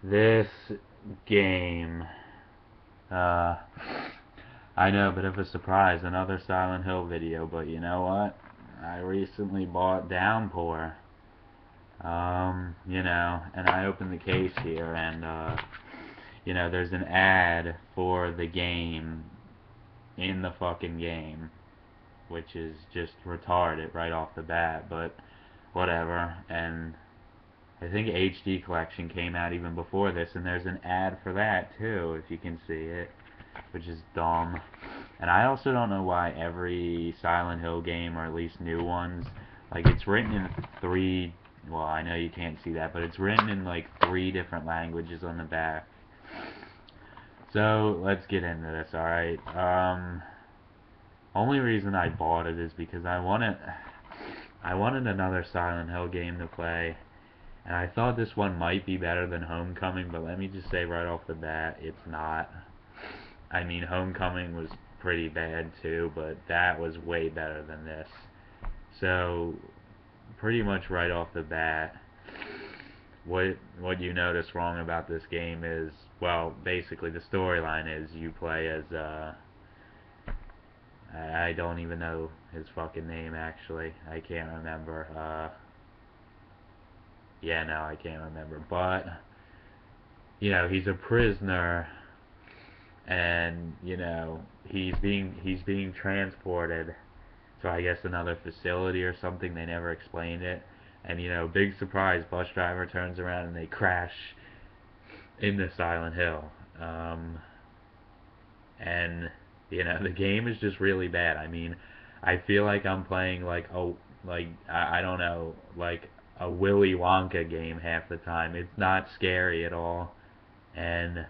This game, uh, I know, bit of a surprise, another Silent Hill video, but you know what? I recently bought Downpour, and I opened the case here, and, there's an ad for the game in the fucking game, which is just retarded right off the bat, but whatever, and I think HD Collection came out even before this, and there's an ad for that too, if you can see it, which is dumb. And I also don't know why every Silent Hill game, or at least new ones, like it's written in three, well, I know you can't see that, but it's written in like three different languages on the back. So, let's get into this, alright? Only reason I bought it is because I wanted another Silent Hill game to play, and I thought this one might be better than Homecoming, but let me just say right off the bat, it's not. I mean, Homecoming was pretty bad too, but that was way better than this. So, pretty much right off the bat, what you notice wrong about this game is, well, basically the storyline is you play as I don't even know his fucking name actually. I can't remember. Yeah, no, I can't remember. But he's a prisoner, and he's being transported to, I guess, another facility or something. They never explained it. And big surprise, bus driver turns around and they crash into Silent Hill. Um, and the game is just really bad. I mean, I feel like I'm playing I don't know, like a Willy Wonka game half the time. It's not scary at all, and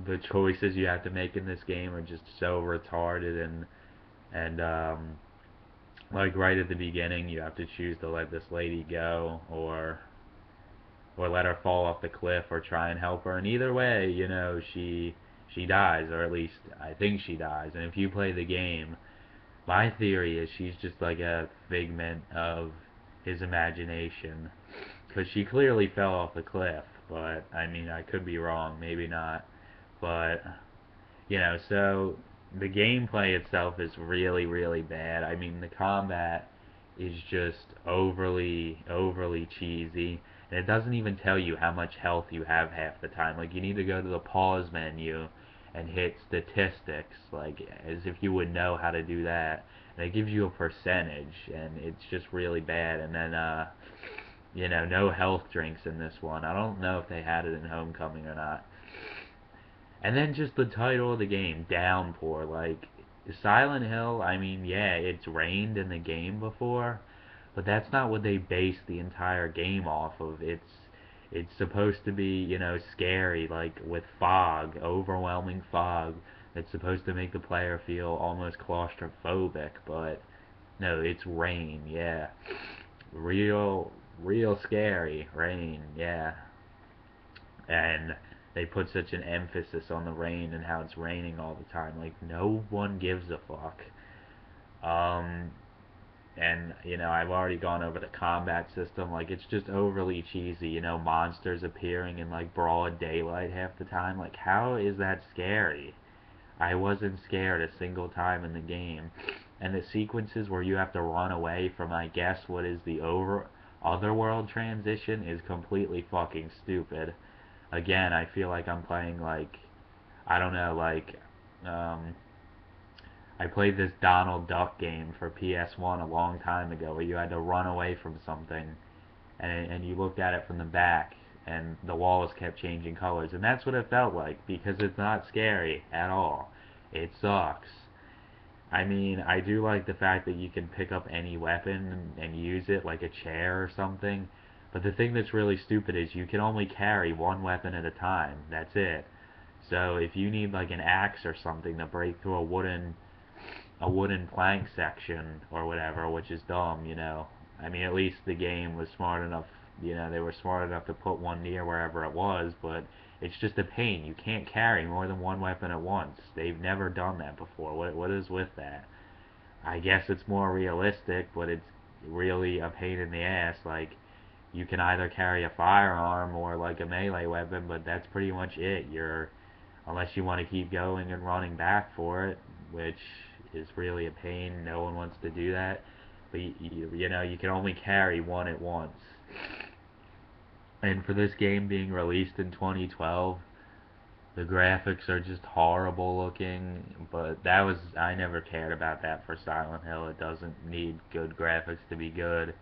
the choices you have to make in this game are just so retarded, and like right at the beginning you have to choose to let this lady go, or let her fall off the cliff, or try and help her, and either way, she dies, or at least I think she dies. And if you play the game, my theory is she's just like a figment of his imagination, because she clearly fell off the cliff, but I mean, I could be wrong, maybe not. But so the gameplay itself is really, really bad. I mean, the combat is just overly cheesy, and it doesn't even tell you how much health you have half the time. Like, you need to go to the pause menu and hit statistics, like as if you would know how to do that. And it gives you a percentage, and it's just really bad. And then, no health drinks in this one. I don't know if they had it in Homecoming or not. And then just the title of the game, Downpour. Like, Silent Hill, I mean, yeah, it's rained in the game before, but that's not what they base the entire game off of. It's supposed to be, scary, like with fog, overwhelming fog. That's supposed to make the player feel almost claustrophobic, but no, it's rain, yeah. Real scary rain, yeah. And they put such an emphasis on the rain and how it's raining all the time. Like, no one gives a fuck. Um, and I've already gone over the combat system. Like, it's just overly cheesy. Monsters appearing in like broad daylight half the time. Like, how is that scary? I wasn't scared a single time in the game. And the sequences where you have to run away from, I guess, what is the otherworld transition is completely fucking stupid. Again, I feel like I'm playing, like, I don't know, like, um, I played this Donald Duck game for PS1 a long time ago where you had to run away from something, and you looked at it from the back, and the walls kept changing colors, and that's what it felt like, because it's not scary at all. It sucks. I mean, I do like the fact that you can pick up any weapon and use it, like a chair or something, but the thing that's really stupid is you can only carry one weapon at a time. That's it. So if you need like an axe or something to break through a wooden plank section or whatever, which is dumb. I mean, at least the game was smart enough, they were smart enough to put one near wherever it was, but it's just a pain. You can't carry more than one weapon at once. They've never done that before. What is with that? I guess it's more realistic, but it's really a pain in the ass. Like, you can either carry a firearm or like a melee weapon, but that's pretty much it. Unless you want to keep going and running back for it, which is really a pain. No one wants to do that. But you can only carry one at once. And for this game being released in 2012, the graphics are just horrible looking, but I never cared about that for Silent Hill. It doesn't need good graphics to be good.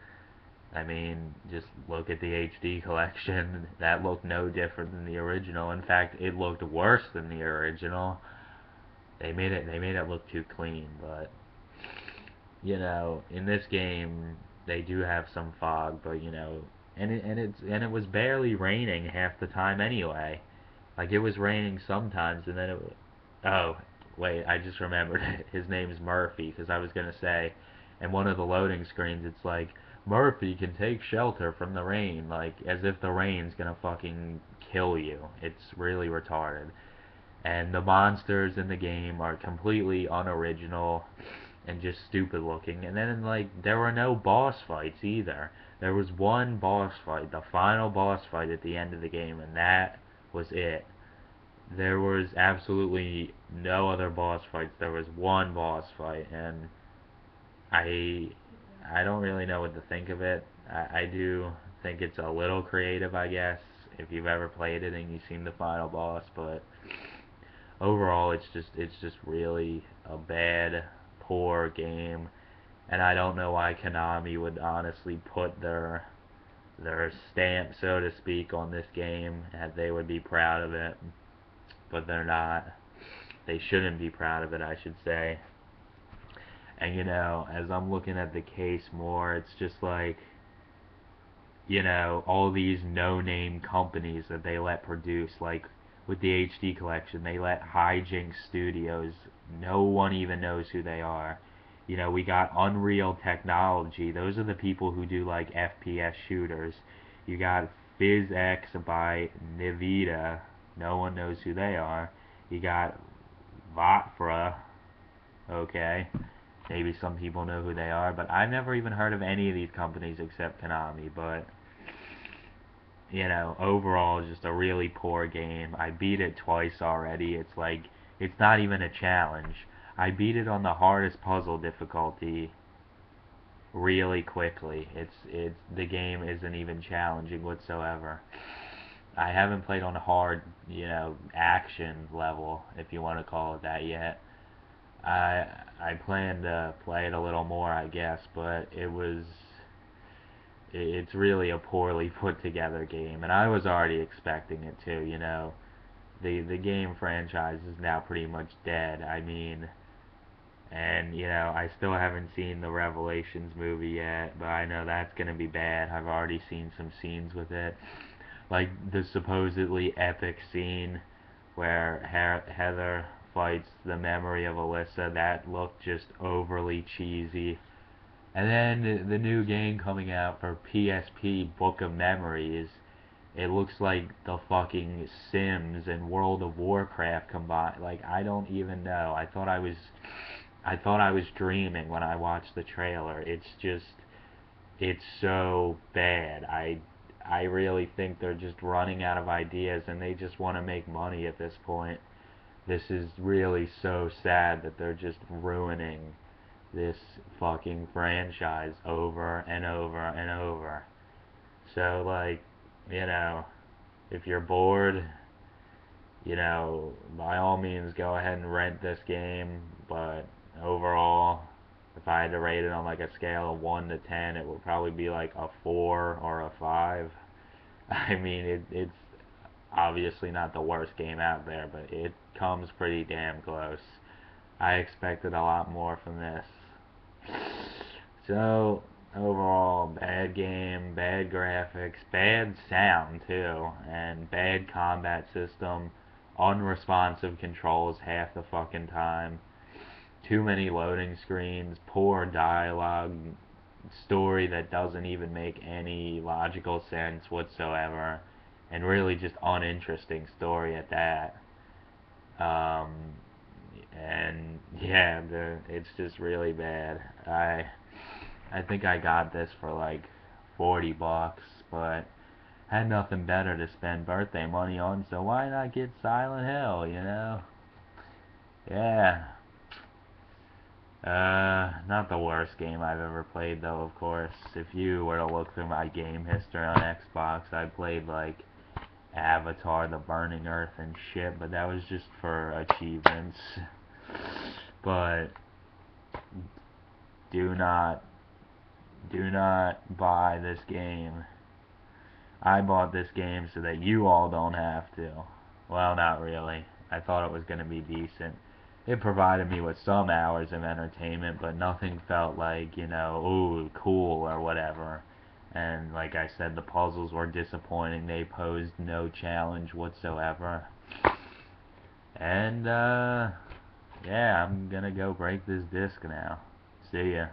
I mean, just look at the HD collection. That looked no different than the original. In fact, it looked worse than the original. They made it look too clean, but in this game they do have some fog, but and it was barely raining half the time anyway. Like it was raining sometimes, and then oh, wait, I just remembered his name's Murphy, because I was gonna say, in one of the loading screens, it's like Murphy can take shelter from the rain, like as if the rain's gonna fucking kill you. It's really retarded. And the monsters in the game are completely unoriginal and just stupid looking. And then like there were no boss fights either. There was one boss fight, the final boss fight at the end of the game, and that was it. There was absolutely no other boss fights. There was one boss fight, and I I don't really know what to think of it. I do think it's a little creative, I guess, if you've ever played it and you've seen the final boss, but overall it's just really a bad, poor game, and I don't know why Konami would honestly put their stamp, so to speak, on this game, and they would be proud of it, but they're not. They shouldn't be proud of it, I should say. And as I'm looking at the case more, it's just like, all these no-name companies that they let produce, like with the HD collection, they let Hijinks Studios. No one even knows who they are. We got Unreal Technology. Those are the people who do like FPS shooters. You got PhysX by Nvidia. No one knows who they are. You got Votfra. Okay, maybe some people know who they are, but I've never even heard of any of these companies except Konami. But overall, just a really poor game. I beat it twice already. It's not even a challenge. I beat it on the hardest puzzle difficulty really quickly. The game isn't even challenging whatsoever. I haven't played on a hard, action level, if you want to call it that, yet. I plan to play it a little more, I guess, but it's really a poorly put together game, and I was already expecting it to. The game franchise is now pretty much dead. I mean, and I still haven't seen the Revelations movie yet, but I know that's gonna be bad. I've already seen some scenes with it, like the supposedly epic scene where Heather fights the memory of Alyssa. That looked just overly cheesy. And then the new game coming out for PSP, Book of Memories, it looks like the fucking Sims and World of Warcraft combined. Like, I don't even know. I thought I was dreaming when I watched the trailer. It's so bad. I really think they're just running out of ideas and they just want to make money at this point. This is really so sad that they're just ruining this fucking franchise over and over and over. So, like, you know, if you're bored, by all means go ahead and rent this game, but overall, if I had to rate it on like a scale of 1 to 10, it would probably be like a 4 or a 5. I mean, it's obviously not the worst game out there, but it comes pretty damn close. I expected a lot more from this. So, overall, bad game, bad graphics, bad sound too, and bad combat system, unresponsive controls half the fucking time, too many loading screens, poor dialogue, story that doesn't even make any logical sense whatsoever, and really just uninteresting story at that. Um, and yeah, it's just really bad. I think I got this for like $40, but had nothing better to spend birthday money on, so why not get Silent Hill, you know? Yeah. Not the worst game I've ever played, though, of course. If you were to look through my game history on Xbox, I played, like, Avatar, The Burning Earth, and shit, but that was just for achievements. But do not buy this game. I bought this game so that you all don't have to. Well, not really. I thought it was going to be decent. It provided me with some hours of entertainment, but nothing felt like, you know, ooh, cool or whatever. And like I said, the puzzles were disappointing. They posed no challenge whatsoever. And, yeah, I'm gonna go break this disc now. See ya.